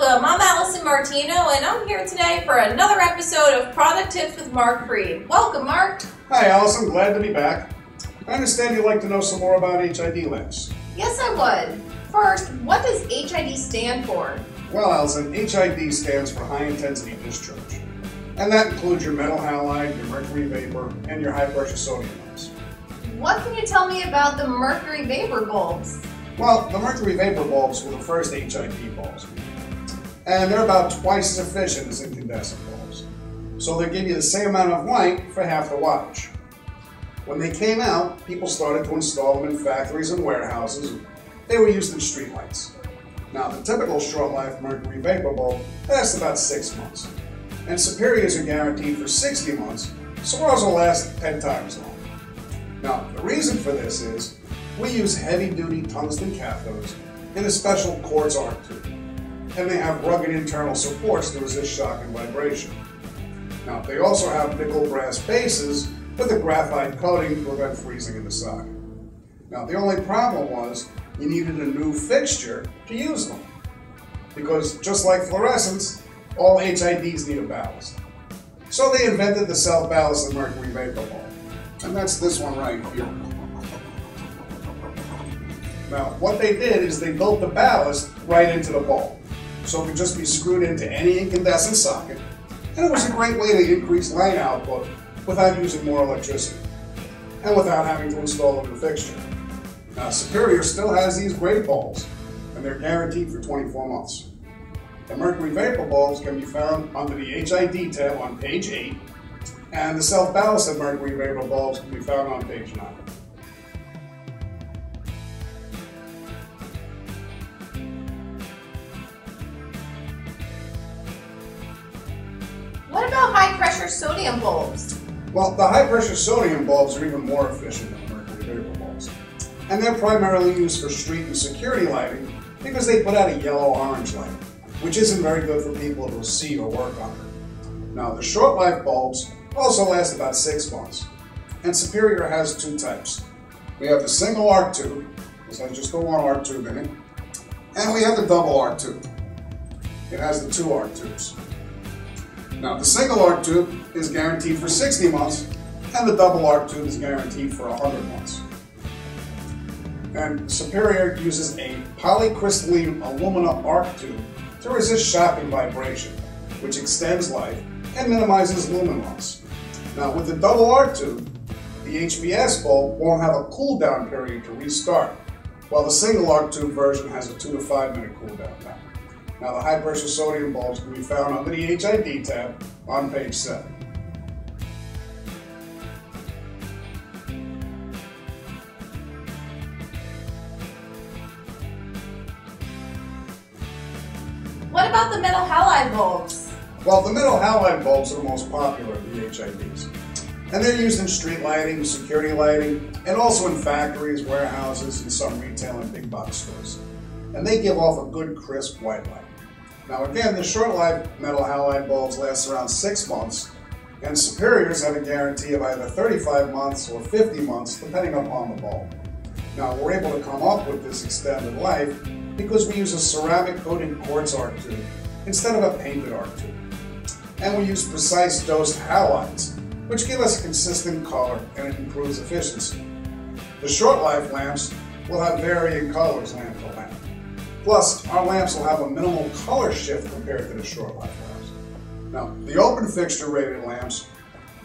Welcome, I'm Allyson Martino, and I'm here today for another episode of Product Tips with Mercury. Welcome, Mark. Hi, Allyson. Glad to be back. I understand you'd like to know some more about H.I.D lamps. Yes, I would. First, what does H.I.D stand for? Well, Allyson, H.I.D stands for High Intensity Discharge. And that includes your metal halide, your mercury vapor, and your high pressure sodium lamps. What can you tell me about the mercury vapor bulbs? Well, the mercury vapor bulbs were the first H.I.D bulbs. And they're about twice as efficient as incandescent bulbs. So they give you the same amount of light for half the wattage. When they came out, people started to install them in factories and warehouses. They were used in streetlights. Now, the typical short-life mercury vapor bulb lasts about 6 months. And superiors are guaranteed for 60 months, so ours will last 10 times longer. Now, the reason for this is we use heavy-duty tungsten cathodes in a special quartz arc tube, and they have rugged internal supports to resist shock and vibration. Now, they also have nickel brass bases with a graphite coating to prevent freezing in the socket. Now, the only problem was you needed a new fixture to use them, because just like fluorescents, all H.I.Ds need a ballast. So they invented the self-ballasted mercury vapor bulb, and that's this one right here. Now, what they did is they built the ballast right into the bulb, so it could just be screwed into any incandescent socket, and it was a great way to increase light output without using more electricity, and without having to install a new fixture. Now, Superior still has these great bulbs, and they're guaranteed for 24 months. The mercury vapor bulbs can be found under the H.I.D tab on page 8, and the self-ballasted mercury vapor bulbs can be found on page 9. What about high-pressure sodium bulbs? Well, the high-pressure sodium bulbs are even more efficient than the mercury vapor bulbs. And they're primarily used for street and security lighting because they put out a yellow-orange light, which isn't very good for people to see or work under. Now, the short-life bulbs also last about 6 months, and Superior has 2 types. We have the single arc tube, this has just the 1 arc tube in it, and we have the double arc tube. It has the 2 arc tubes. Now, the single arc tube is guaranteed for 60 months, and the double arc tube is guaranteed for 100 months. And Superior uses a polycrystalline aluminum arc tube to resist shock and vibration, which extends life and minimizes lumen loss. Now, with the double arc tube, the HBS bulb won't have a cool down period to restart, while the single arc tube version has a 2 to 5 minute cool down time. Now, the high pressure sodium bulbs can be found under the H.I.D tab on page 7. What about the metal halide bulbs? Well, the metal halide bulbs are the most popular of the H.I.Ds. And they're used in street lighting, security lighting, and also in factories, warehouses, and some retail and big box stores. And they give off a good, crisp white light. Now again, the short-life metal halide bulbs last around 6 months, and Superiors have a guarantee of either 35 months or 50 months, depending upon the bulb. Now, we're able to come up with this extended life because we use a ceramic-coated quartz arc tube instead of a painted arc tube. And we use precise dosed halides, which give us a consistent color and it improves efficiency. The short-life lamps will have varying colors lamp to lamp. Plus, our lamps will have a minimal color shift compared to the short-life lamps. Now, the open fixture rated lamps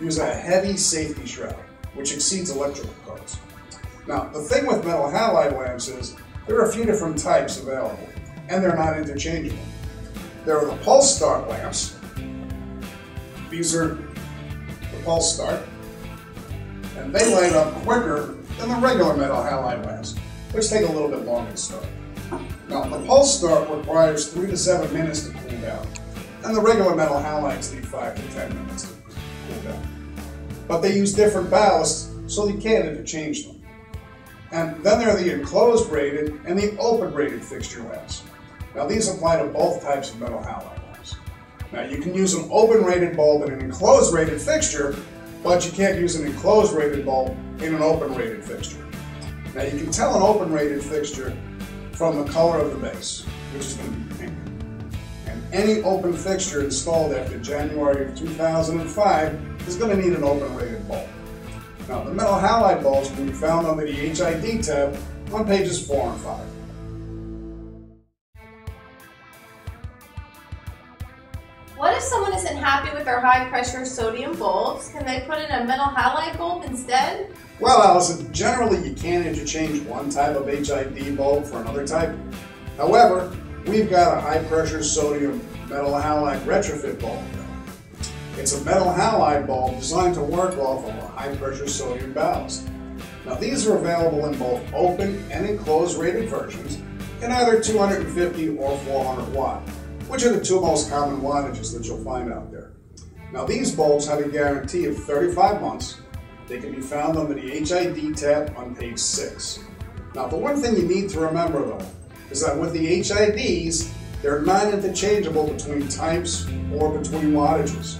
use a heavy safety shroud, which exceeds electrical codes. Now, the thing with metal halide lamps is there are a few different types available, and they're not interchangeable. There are the pulse start lamps. These are the pulse start, and they light up quicker than the regular metal halide lamps, which take a little bit longer to start. Now, the pulse start requires 3 to 7 minutes to cool down, and the regular metal halides need 5 to 10 minutes to cool down. But they use different ballasts, so you can't interchange them. And then there are the enclosed rated and the open rated fixture lamps. Now, these apply to both types of metal halide lamps. Now, you can use an open rated bulb in an enclosed rated fixture, but you can't use an enclosed rated bulb in an open rated fixture. Now, you can tell an open rated fixture from the color of the base, which is going to be pink. And any open fixture installed after January of 2005 is going to need an open rated bulb. Now, the metal halide bulbs can be found under the H.I.D tab on pages 4 and 5. What if someone isn't happy with their high pressure sodium bulbs? Can they put in a metal halide bulb instead? Well, Allyson, generally you can't interchange one type of H.I.D bulb for another type. However, we've got a high pressure sodium metal halide retrofit bulb. It's a metal halide bulb designed to work off of a high pressure sodium ballast. Now, these are available in both open and enclosed rated versions in either 250 or 400 watt, which are the two most common wattages that you'll find out there. Now, these bulbs have a guarantee of 35 months. They can be found under the H.I.D tab on page 6. Now, the one thing you need to remember though is that with the H.I.Ds, they're not interchangeable between types or between wattages.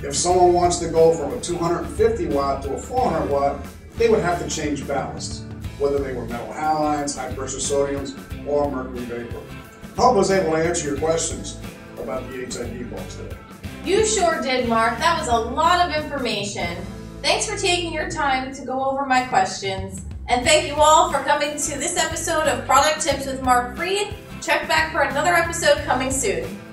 If someone wants to go from a 250 watt to a 400 watt, they would have to change ballasts, whether they were metal halides, high pressure sodiums, or mercury vapor. I hope I was able to answer your questions about the H.I.D bulbs today. You sure did, Mark. That was a lot of information. Thanks for taking your time to go over my questions. And thank you all for coming to this episode of Product Tips with Mark Freed. Check back for another episode coming soon.